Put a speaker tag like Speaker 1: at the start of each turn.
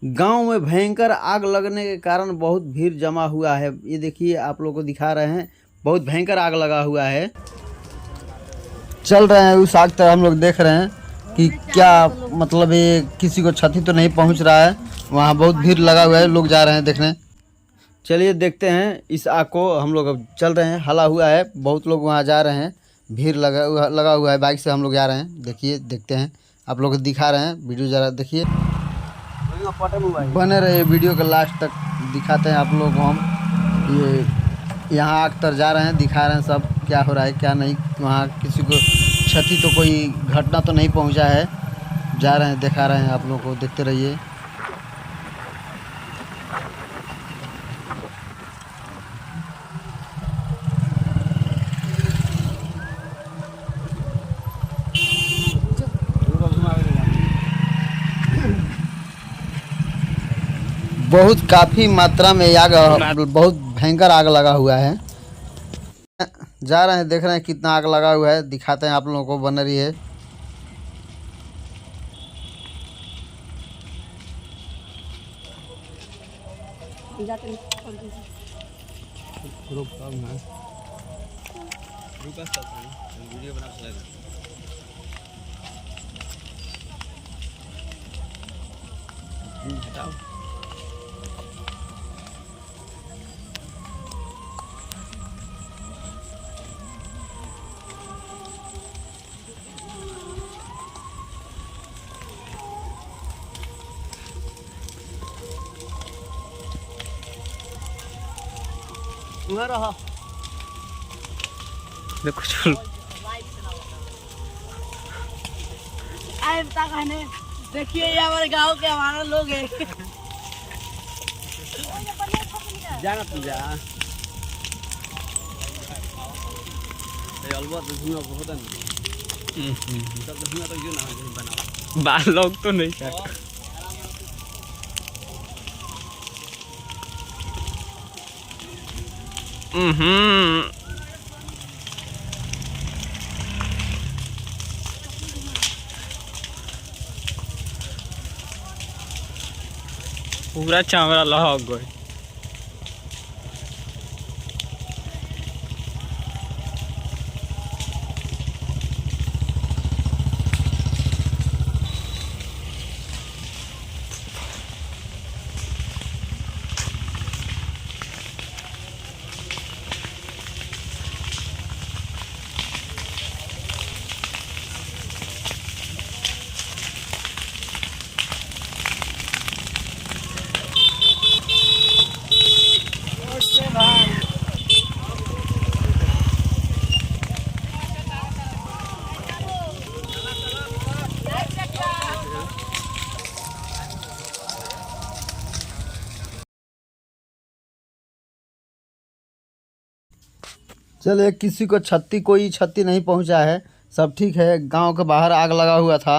Speaker 1: गांव में भयंकर आग लगने के कारण बहुत भीड़ जमा हुआ है। ये देखिए, आप लोगों को दिखा रहे हैं, बहुत भयंकर आग लगा हुआ है। चल रहे हैं उस आग तक, हम लोग देख रहे हैं कि क्या मतलब ये किसी को क्षति तो नहीं पहुंच रहा है। वहाँ बहुत भीड़ लगा हुआ है, लोग जा रहे हैं देखने। चलिए देखते हैं इस आग को। हम लोग अब चल रहे हैं, हला हुआ है, बहुत लोग वहाँ जा रहे हैं, भीड़ लगा हुआ है। बाइक से हम लोग जा रहे हैं, देखिए देखते हैं, आप लोग को दिखा रहे हैं। वीडियो ज़रा देखिए, बने रहे वीडियो के लास्ट तक, दिखाते हैं आप लोगों को हम। ये यहाँ आग तर जा रहे हैं, दिखा रहे हैं सब क्या हो रहा है क्या नहीं। वहाँ किसी को क्षति तो कोई घटना तो नहीं पहुँचा है। जा रहे हैं, दिखा रहे हैं आप लोगों को, देखते रहिए। बहुत काफ़ी मात्रा में आग, बहुत भयंकर आग लगा हुआ है। जा रहे हैं, देख रहे हैं कितना आग लगा हुआ है, दिखाते हैं आप लोगों को, बन रही है।
Speaker 2: देखो चल
Speaker 3: देखिए ये हमारे गांव के हमारा लोग है।
Speaker 1: जाना तू जा,
Speaker 2: बाल लोग तो नहीं कर पूरा चामड़ा लहक गए।
Speaker 1: चलिए, किसी को कोई क्षति नहीं पहुंचा है, सब ठीक है। गांव के बाहर आग लगा हुआ था।